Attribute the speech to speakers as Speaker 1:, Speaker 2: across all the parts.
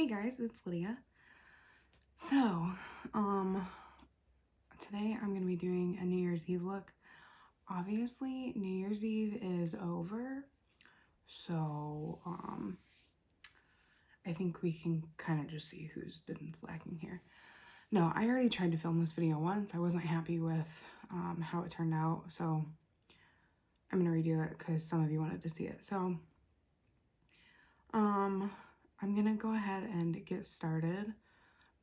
Speaker 1: Hey guys, it's Lydia. So, today I'm going to be doing a New Year's Eve look. Obviously, New Year's Eve is over, so, I think we can kind of just see who's been slacking here. No, I already tried to film this video once. I wasn't happy with, how it turned out, so I'm going to redo it because some of you wanted to see it. So, I'm going to go ahead and get started.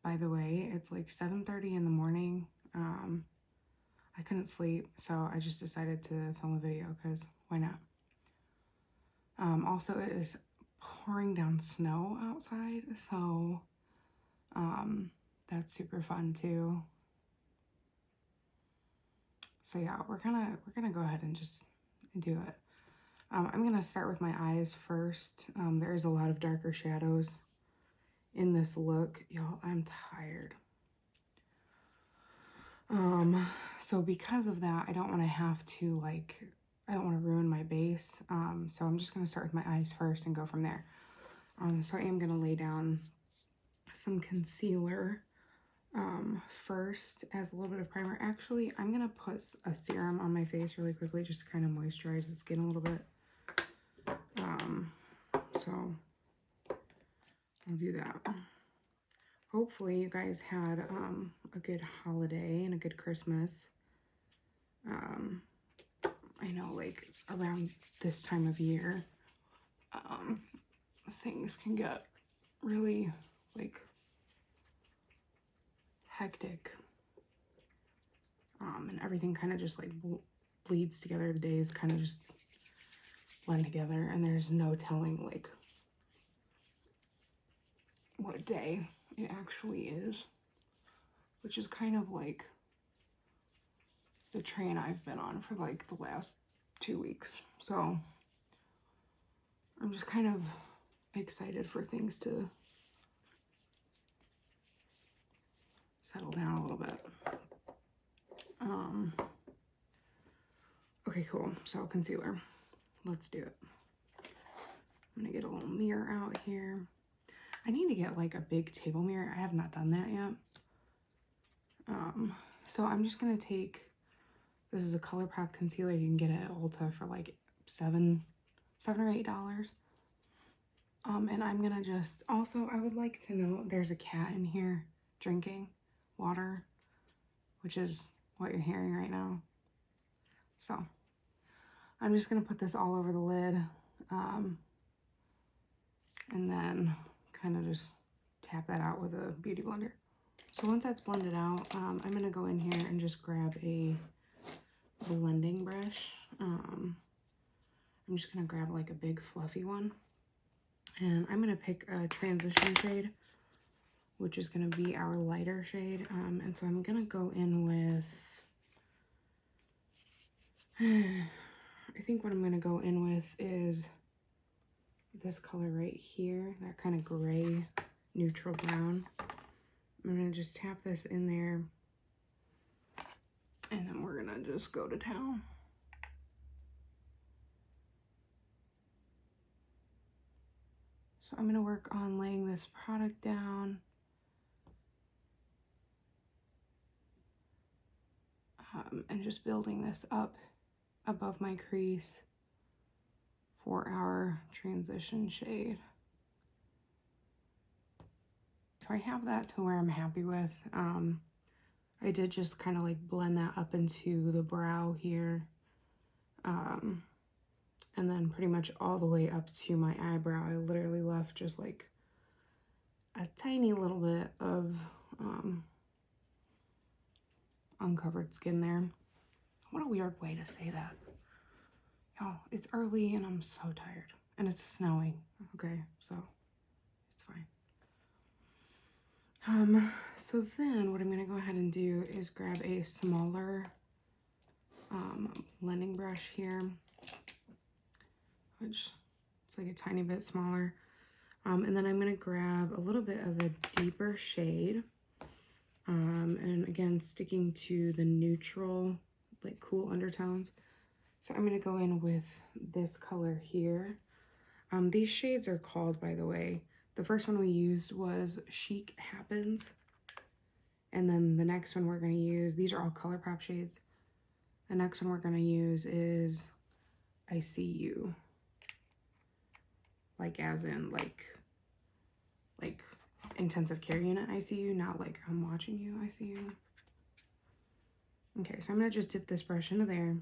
Speaker 1: By the way, it's like 7:30 in the morning. I couldn't sleep, so I just decided to film a video because why not? Also, it is pouring down snow outside, so that's super fun too. So yeah, we're gonna go ahead and just do it. I'm gonna start with my eyes first. There is a lot of darker shadows in this look. Y'all, I'm tired. So because of that, I don't want to have to I don't want to ruin my base. So I'm just going to start with my eyes first and go from there. So I am going to lay down some concealer, first as a little bit of primer. Actually, I'm going to put a serum on my face really quickly just to kind of moisturize the skin a little bit. So I'll do that. Hopefully you guys had a good holiday and a good Christmas. I know like around this time of year, things can get really like hectic. And everything kind of just like bleeds together. The days kind of just blend together and there's no telling like what day it actually is, which is kind of like the train I've been on for like the last 2 weeks. So I'm just kind of excited for things to settle down a little bit. Okay, cool. So concealer, let's do it. I'm gonna get a little mirror out here. I need to get like a big table mirror. I have not done that yet. So I'm just gonna take, this is a ColourPop concealer you can get at Ulta for like $7 or $8. And I'm gonna just, also I would like to know, there's a cat in here drinking water, which is what you're hearing right now. So I'm just gonna put this all over the lid, and then kind of just tap that out with a beauty blender. So once that's blended out, I'm gonna go in here and just grab a blending brush. I'm just gonna grab like a big fluffy one, and I'm gonna pick a transition shade, which is gonna be our lighter shade. And so I'm gonna go in with, I think what I'm gonna go in with is this color right here, that kind of gray neutral brown. I'm gonna just tap this in there, and then we're gonna just go to town. So I'm gonna work on laying this product down. And just building this up above my crease for our transition shade. So I have that to where I'm happy with. I did just kind of like blend that up into the brow here. And then pretty much all the way up to my eyebrow. I literally left just like a tiny little bit of uncovered skin there. What a weird way to say that. Y'all, it's early and I'm so tired. And it's snowing. Okay, so it's fine. So then what I'm gonna go ahead and do is grab a smaller blending brush here, which it's like a tiny bit smaller. And then I'm gonna grab a little bit of a deeper shade. And again, sticking to the neutral, like cool undertones. So I'm gonna go in with this color here. These shades are called, by the way, The first one we used was Chic Happens. And then the next one we're going to use, these are all ColourPop shades. The next one we're going to use is I See You. Like as in like intensive care unit I see you, not like I'm watching you, I see you. Okay, so I'm going to just dip this brush into there.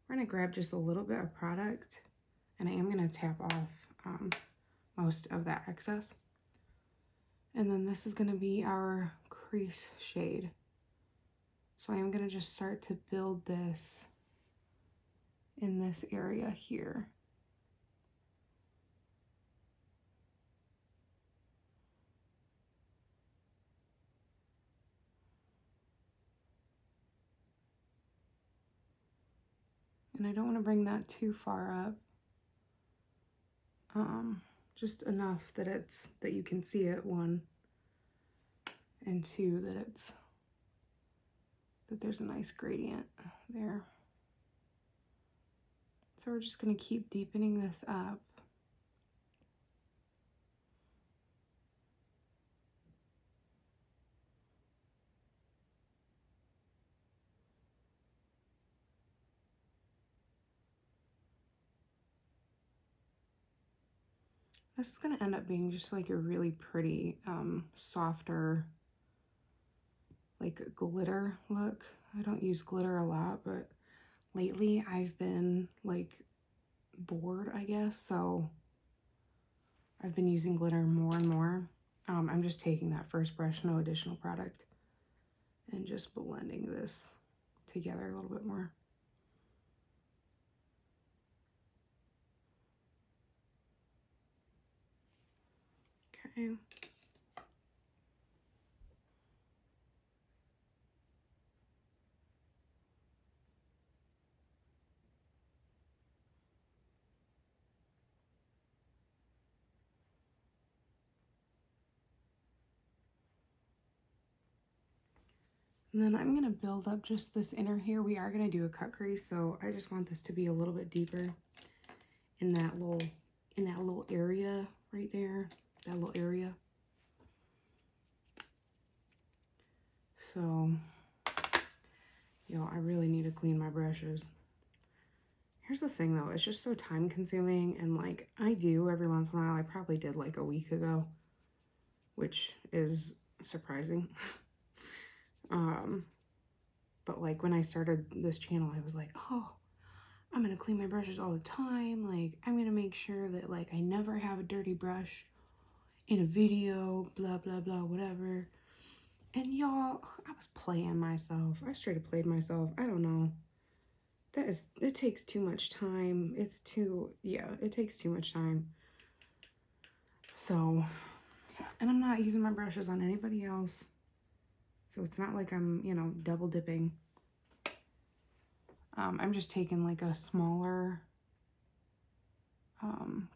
Speaker 1: We're going to grab just a little bit of product, and I am going to tap off most of that excess. And then this is going to be our crease shade. So I am going to just start to build this in this area here. And I don't want to bring that too far up. Just enough that you can see it, one, and two, that there's a nice gradient there. So we're just going to keep deepening this up. This is going to end up being just like a really pretty, softer, like glitter look. I don't use glitter a lot, but lately I've been like bored, I guess, so I've been using glitter more and more. I'm just taking that first brush, no additional product, and just blending this together a little bit more. Okay. And then I'm going to build up just this inner here. We are going to do a cut crease, so I just want this to be a little bit deeper in that little area right there, that little area. So, I really need to clean my brushes. Here's the thing though, it's just so time consuming, and like I do every once in a while. I probably did like a week ago, which is surprising. But like when I started this channel, I was like, oh, I'm gonna clean my brushes all the time. Like I'm gonna make sure that like I never have a dirty brush in a video, blah, blah, blah, whatever. And y'all, I was playing myself. I straight up played myself. I don't know. It takes too much time. It takes too much time. So, and I'm not using my brushes on anybody else. So it's not like I'm, double dipping. I'm just taking like a smaller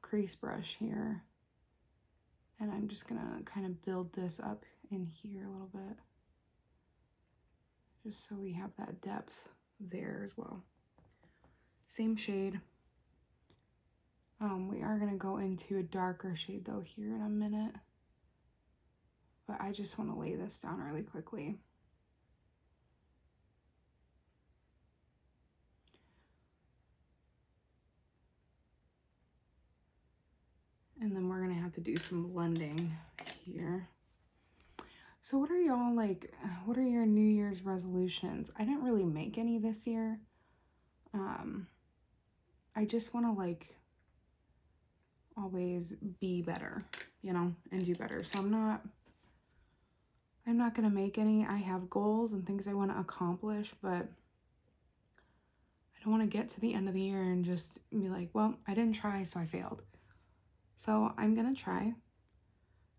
Speaker 1: crease brush here. And I'm just gonna kind of build this up in here a little bit. Just so we have that depth there as well. Same shade. We are gonna go into a darker shade though here in a minute. But I just want to lay this down really quickly. And then we're gonna have to do some blending here. So what are y'all like, what are your New Year's resolutions? I didn't really make any this year. I just want to like always be better, and do better. So I'm not gonna make any. I have goals and things I want to accomplish, but I don't want to get to the end of the year and just be like, well, I didn't try, so I failed. So I'm gonna try,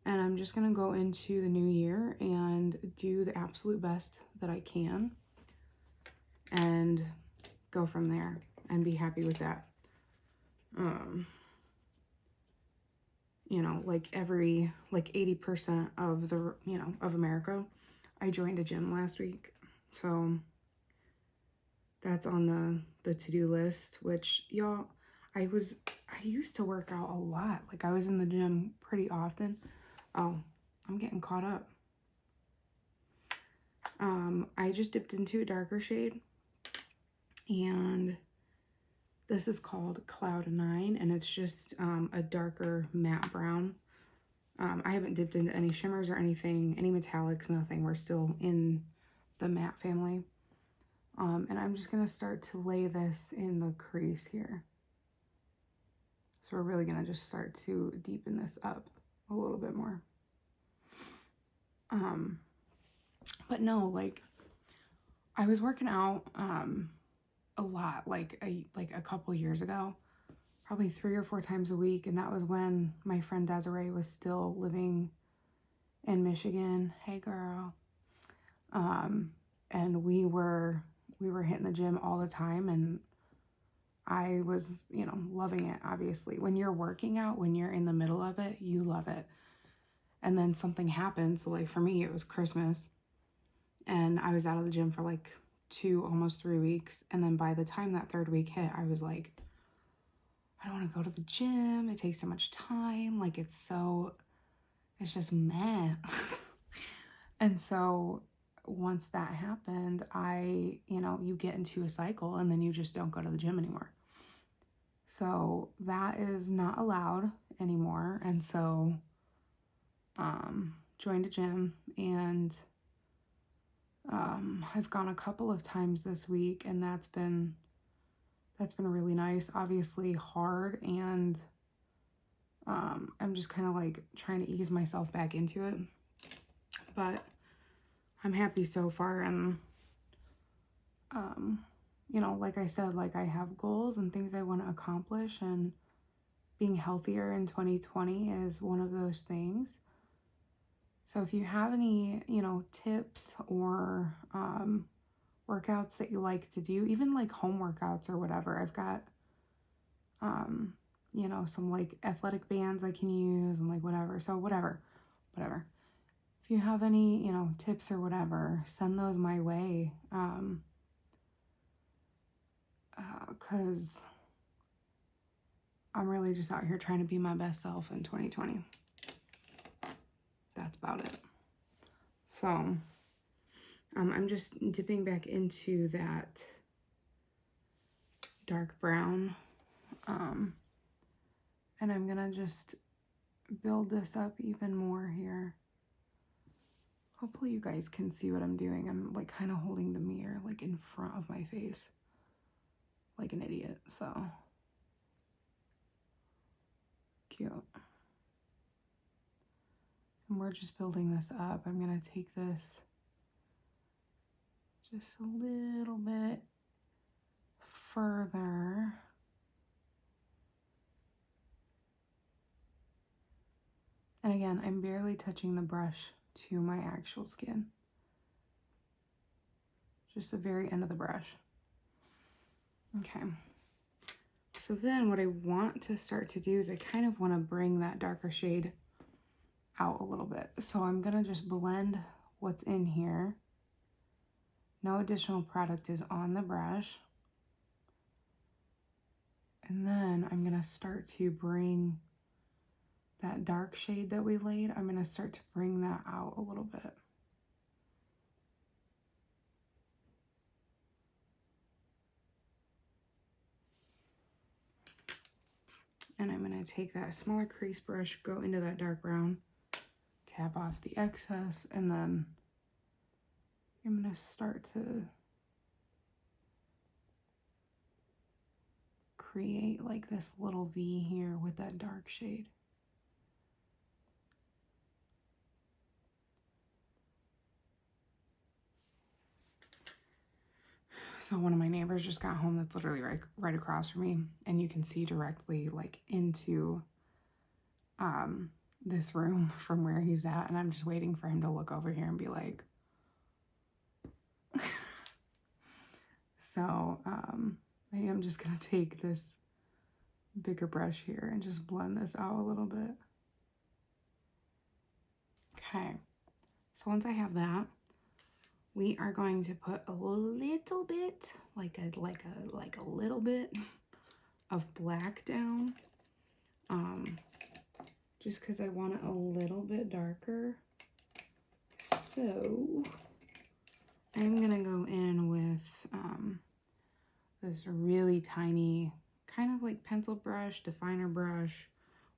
Speaker 1: and I'm just gonna go into the new year and do the absolute best that I can and go from there and be happy with that. Like 80% of the, of America, I joined a gym last week. So that's on the to-do list, which y'all, I used to work out a lot. Like I was in the gym pretty often. Oh, I'm getting caught up. I just dipped into a darker shade, and this is called Cloud 9, and it's just a darker matte brown. I haven't dipped into any shimmers or anything, any metallics, nothing. We're still in the matte family. And I'm just going to start to lay this in the crease here. So we're really going to just start to deepen this up a little bit more. But no, like, I was working out a lot, like a couple years ago, probably 3 or 4 times a week, and that was when my friend Desiree was still living in Michigan. Hey, girl. And we were hitting the gym all the time, and I was, you know, loving it. Obviously, when you're working out, when you're in the middle of it, you love it. And then something happened. So like for me, it was Christmas, and I was out of the gym for like 2, almost 3 weeks. And then by the time that 3rd week hit, I was like, I don't want to go to the gym. It takes so much time. Like it's just meh. And so once that happened, you get into a cycle, and then you just don't go to the gym anymore. So that is not allowed anymore. And so, joined a gym, and, I've gone a couple of times this week, and that's been really nice. Obviously hard, and, I'm just kind of like trying to ease myself back into it, but I'm happy so far. And, you know, like I said, like I have goals and things I want to accomplish, and being healthier in 2020 is one of those things. So if you have any, you know, tips or workouts that you like to do, even like home workouts or whatever, I've got, you know, some like athletic bands I can use, and like whatever. So whatever. If you have any, you know, tips or whatever, send those my way. Because I'm really just out here trying to be my best self in 2020. That's about it. So, I'm just dipping back into that dark brown. And I'm gonna just build this up even more here. Hopefully you guys can see what I'm doing. I'm like kind of holding the mirror like in front of my face like an idiot, so cute. And we're just building this up. I'm gonna take this just a little bit further. And again, I'm barely touching the brush to my actual skin. Just the very end of the brush. Okay. So then what I want to start to do is I kind of want to bring that darker shade out a little bit. So I'm going to just blend what's in here. No additional product is on the brush. And then I'm going to start to bring that dark shade that we laid, I'm going to start to bring that out a little bit. And I'm going to take that smaller crease brush, go into that dark brown, tap off the excess, and then I'm going to start to create like this little V here with that dark shade. So one of my neighbors just got home that's literally right across from me, and you can see directly like into this room from where he's at, and I'm just waiting for him to look over here and be like, so I am just gonna take this bigger brush here and just blend this out a little bit. Okay, so once I have that, we are going to put a little bit, like a little bit of black down, just because I want it a little bit darker. So I'm going to go in with this really tiny, kind of like pencil brush, definer brush,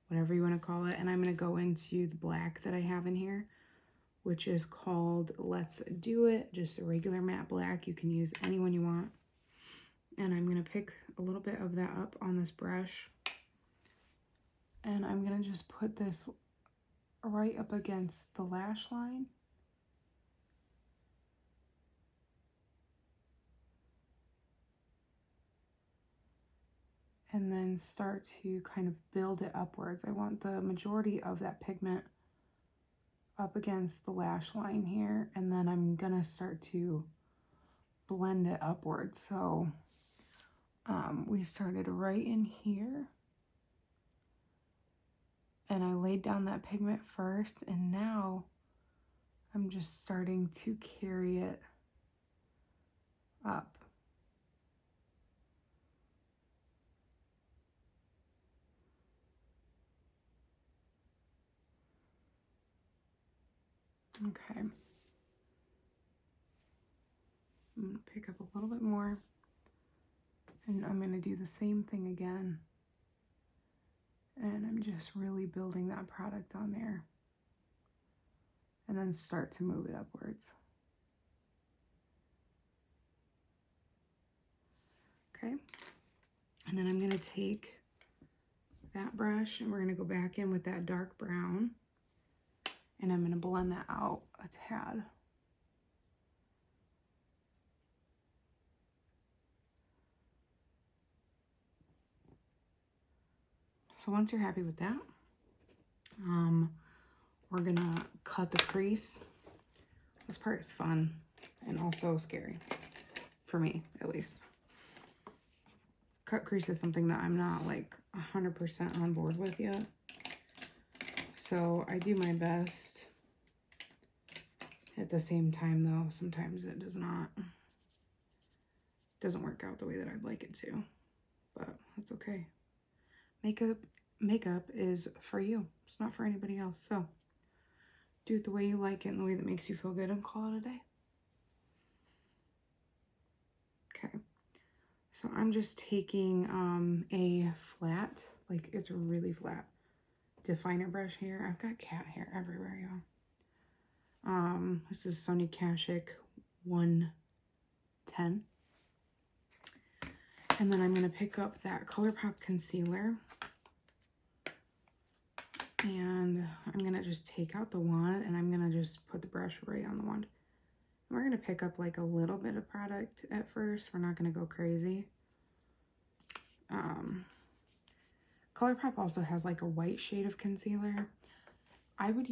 Speaker 1: whatever you want to call it. And I'm going to go into the black that I have in here, which is called Let's Do It. Just a regular matte black. You can use any one you want. And I'm going to pick a little bit of that up on this brush. And I'm going to just put this right up against the lash line. And then start to kind of build it upwards. I want the majority of that pigment up against the lash line here. And then I'm gonna start to blend it upwards. So we started right in here. And I laid down that pigment first. And now I'm just starting to carry it up. Okay. I'm going to pick up a little bit more. And I'm going to do the same thing again. And I'm just really building that product on there. And then start to move it upwards. Okay. And then I'm going to take that brush and we're going to go back in with that dark brown. And I'm going to blend that out a tad. So once you're happy with that, we're going to cut the crease. This part is fun and also scary, for me at least. Cut crease is something that I'm not like 100% on board with yet. So I do my best. At the same time though, sometimes it doesn't work out the way that I'd like it to, but that's okay. Makeup is for you. It's not for anybody else. So do it the way you like it and the way that makes you feel good and call it a day. Okay. So I'm just taking a flat, like it's really flat, definer brush here. I've got cat hair everywhere, y'all. This is Sony Kashuk 110. And then I'm going to pick up that ColourPop concealer. And I'm going to just take out the wand and I'm going to just put the brush right on the wand. And we're going to pick up like a little bit of product at first. We're not going to go crazy. ColourPop also has like a white shade of concealer. I would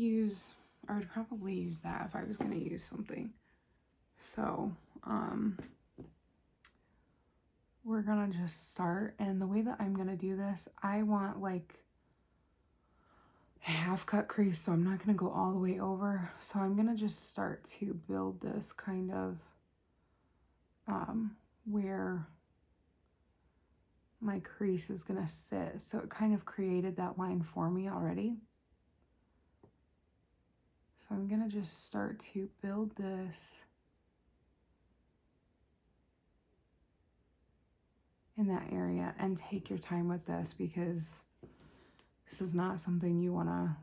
Speaker 1: probably use that if I was going to use something. So, we're going to just start. And the way that I'm going to do this, I want like half cut crease. So I'm not going to go all the way over. So I'm going to just start to build this kind of, where my crease is going to sit. So it kind of created that line for me already. So I'm going to just start to build this in that area and take your time with this because this is not something you want to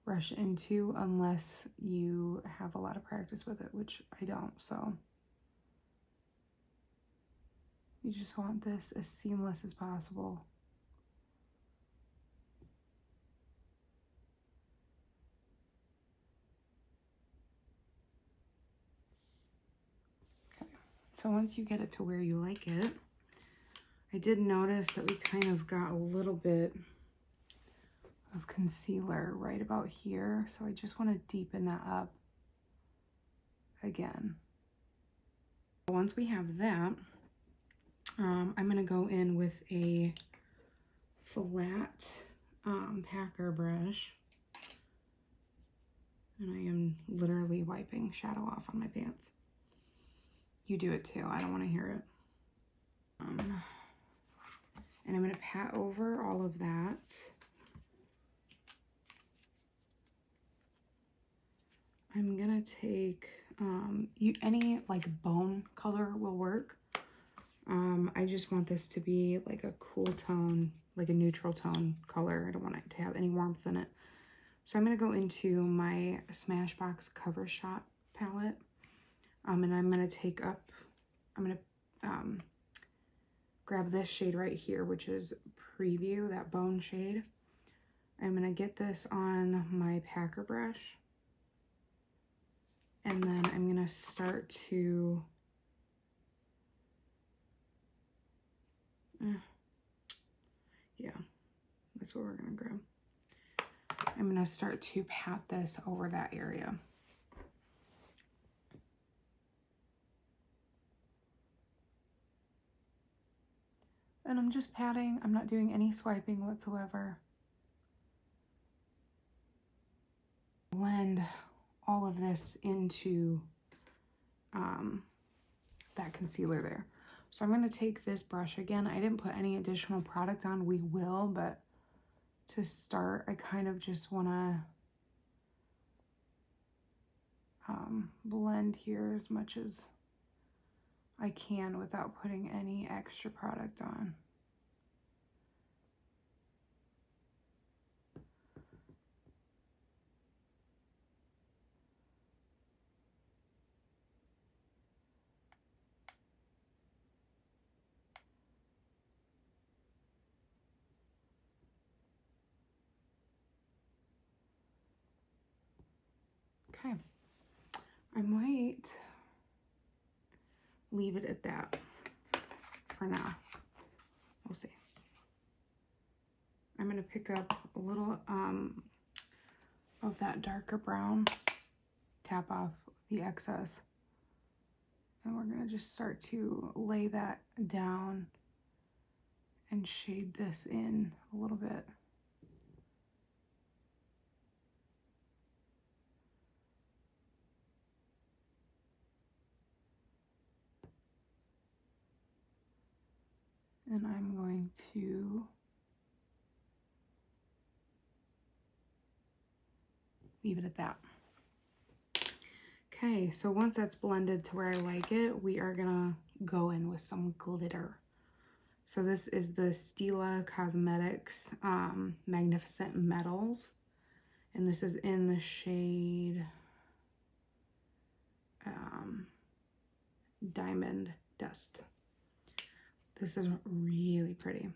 Speaker 1: rush into unless you have a lot of practice with it, which I don't. So you just want this as seamless as possible. So once you get it to where you like it, I did notice that we kind of got a little bit of concealer right about here. So I just want to deepen that up again. Once we have that, I'm going to go in with a flat packer brush. And I am literally wiping shadow off on my pants. You do it too. I don't want to hear it. And I'm going to pat over all of that. I'm going to take, any like bone color will work. I just want this to be like a cool tone, like a neutral tone color. I don't want it to have any warmth in it. So I'm going to go into my Smashbox Cover Shot palette. And I'm going to take up, I'm going to grab this shade right here, which is Preview, that bone shade. I'm going to get this on my packer brush. And then I'm going to start to yeah, that's what we're going to grab. I'm going to start to pat this over that area. And I'm just patting. I'm not doing any swiping whatsoever. Blend all of this into that concealer there. So I'm going to take this brush again. I didn't put any additional product on. We will, but to start, I kind of just want to blend here as much as I can without putting any extra product on. Okay, I might leave it at that for now. We'll see. I'm going to pick up a little of that darker brown, tap off the excess, and we're going to just start to lay that down and shade this in a little bit. And I'm going to leave it at that. Okay, so once that's blended to where I like it, we are gonna go in with some glitter. So this is the Stila Cosmetics Magnificent Metals, and this is in the shade Diamond Dust. This is really pretty.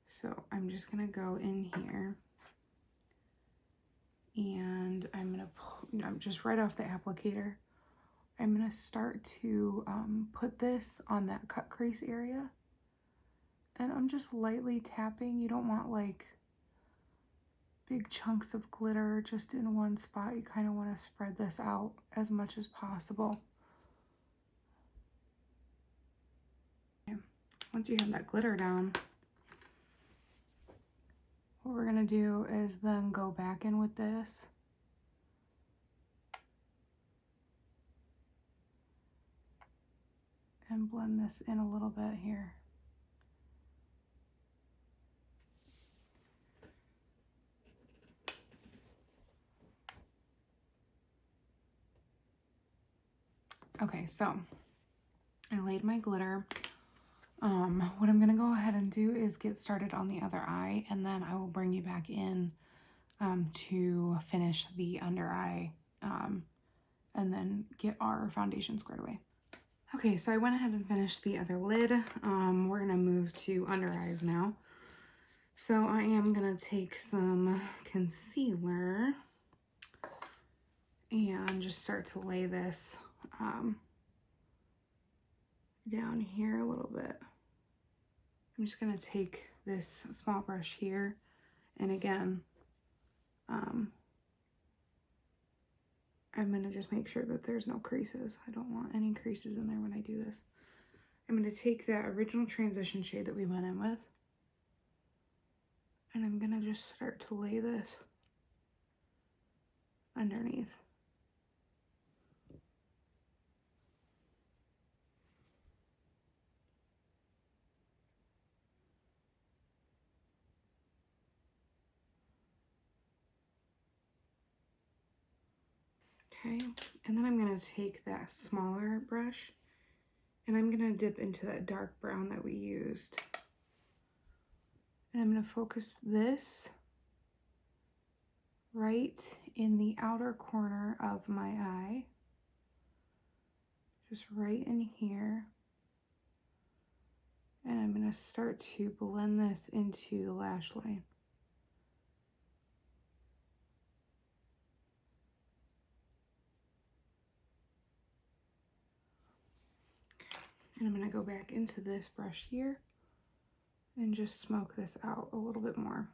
Speaker 1: So I'm just gonna go in here, and I'm just right off the applicator. I'm gonna start to put this on that cut crease area, and I'm just lightly tapping. You don't want like big chunks of glitter just in one spot. You kind of want to spread this out as much as possible. Okay. Once you have that glitter down, what we're gonna do is then go back in with this and blend this in a little bit here. Okay, so I laid my glitter. What I'm gonna go ahead and do is get started on the other eye, and then I will bring you back in to finish the under eye and then get our foundation squared away. Okay, so I went ahead and finished the other lid. We're gonna move to under eyes now. So I am gonna take some concealer and just start to lay this down here a little bit. I'm just gonna take this small brush here, and again, I'm gonna just make sure that there's no creases. I don't want any creases in there when I do this. I'm gonna take that original transition shade that we went in with, and I'm gonna just start to lay this underneath. Okay, and then I'm going to take that smaller brush and I'm going to dip into that dark brown that we used. And I'm going to focus this right in the outer corner of my eye. Just right in here. And I'm going to start to blend this into the lash line. And I'm going to go back into this brush here and just smoke this out a little bit more.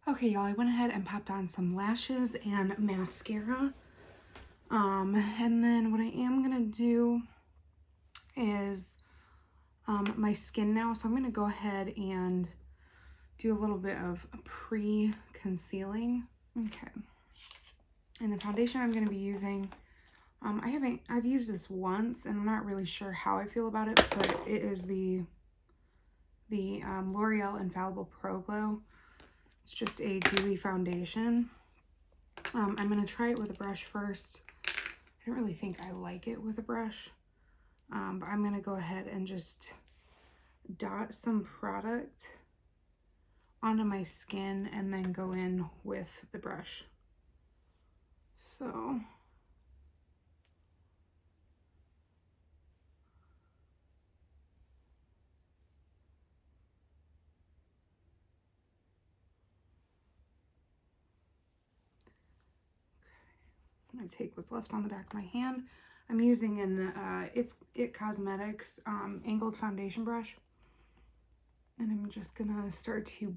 Speaker 1: Okay, y'all, I went ahead and popped on some lashes and mascara. And then what I am going to do is my skin now. So I'm going to go ahead and do a little bit of pre-concealing. Okay. And the foundation I'm going to be using, I've used this once and I'm not really sure how I feel about it, but it is the L'Oreal Infallible Pro Glow. It's just a dewy foundation. I'm going to try it with a brush first. I don't really think I like it with a brush, but I'm going to go ahead and just dot some product onto my skin and then go in with the brush. So I'm going to take what's left on the back of my hand. I'm using an It Cosmetics angled foundation brush. And I'm just going to start to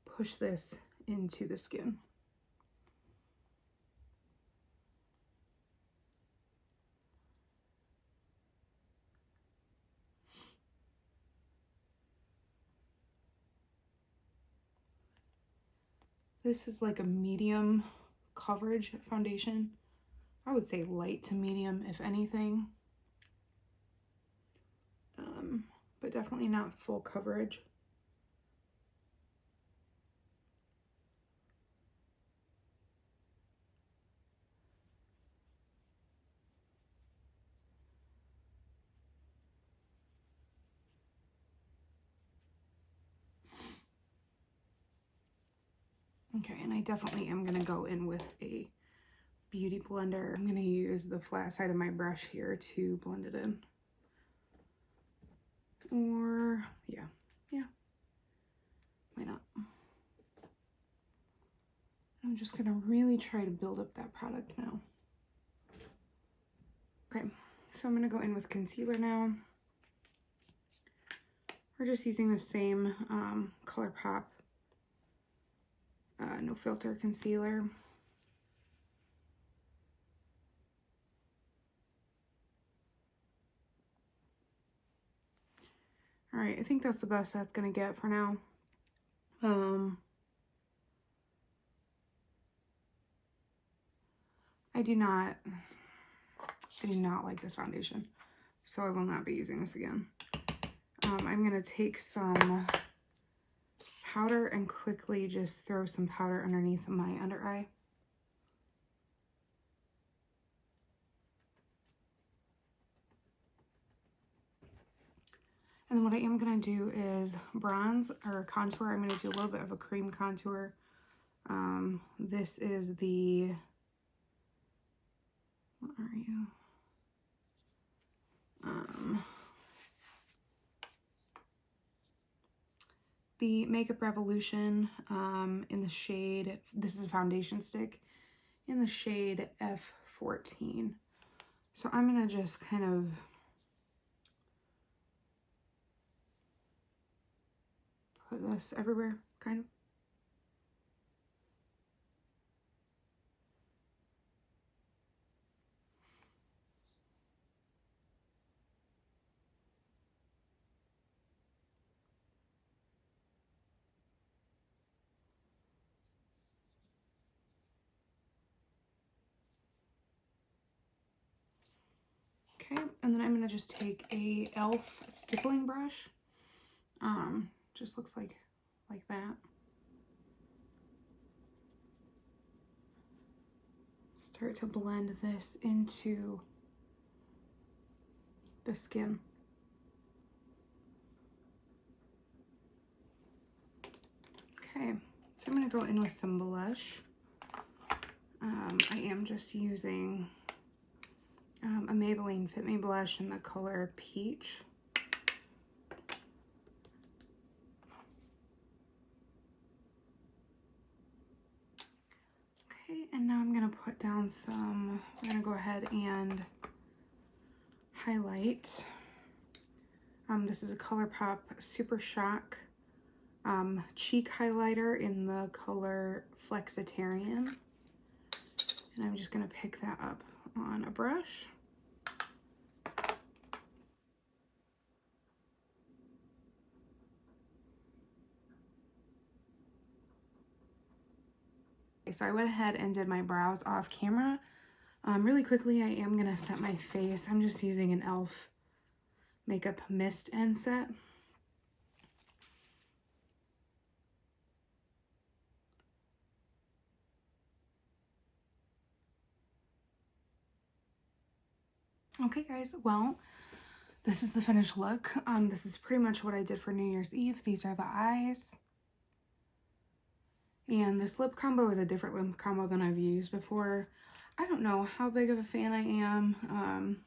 Speaker 1: push this into the skin. This is like a medium coverage foundation. I would say light to medium, if anything. But definitely not full coverage. Okay, and I definitely am going to go in with a beauty blender. I'm going to use the flat side of my brush here to blend it in. Or, yeah, why not? I'm just going to really try to build up that product now. Okay, so I'm going to go in with concealer now. We're just using the same ColourPop No Filter concealer. All right, I think that's the best that's gonna get for now. I do not like this foundation, so I will not be using this again. I'm gonna take some powder and quickly just throw some powder underneath my under eye. And then what I am going to do is bronze or contour. I'm going to do a little bit of a cream contour. This is the, what are you? The Makeup Revolution in the shade, this is a foundation stick, in the shade F14. So I'm going to just kind of put this everywhere, kind of. Okay, and then I'm going to just take a e.l.f. stippling brush. Just looks like that. start to blend this into the skin. Okay, so I'm going to go in with some blush. I am just using a Maybelline Fit Me blush in the color Peach. Okay, and now I'm going to put down some, I'm going to go ahead and highlight. This is a ColourPop Super Shock cheek highlighter in the color Flexitarian. And I'm just going to pick that up on a brush. Okay, so I went ahead and did my brows off camera. Really quickly, I am going to set my face. I'm just using an e.l.f. Makeup Mist and Set. Okay guys, well, this is the finished look. This is pretty much what I did for New Year's Eve. These are the eyes. And this lip combo is a different lip combo than I've used before. I don't know how big of a fan I am,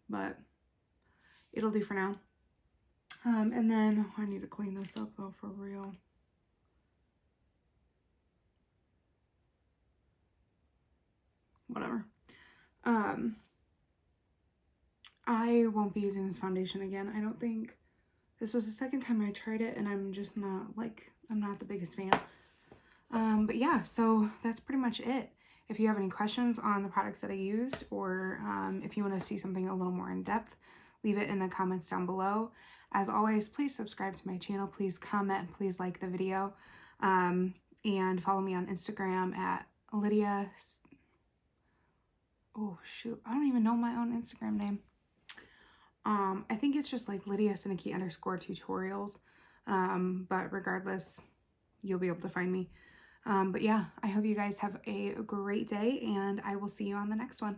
Speaker 1: but it'll do for now. And then I need to clean this up though for real. Whatever. I won't be using this foundation again. I don't think. This was the second time I tried it and I'm just not like, I'm not the biggest fan. But yeah, so that's pretty much it. If you have any questions on the products that I used, or if you want to see something a little more in depth, leave it in the comments down below. As always, please subscribe to my channel, please comment, please like the video, and follow me on Instagram at Lydia. Oh shoot, I don't even know my own Instagram name. I think it's just like Lydia _tutorials. But regardless, you'll be able to find me. But yeah, I hope you guys have a great day and I will see you on the next one.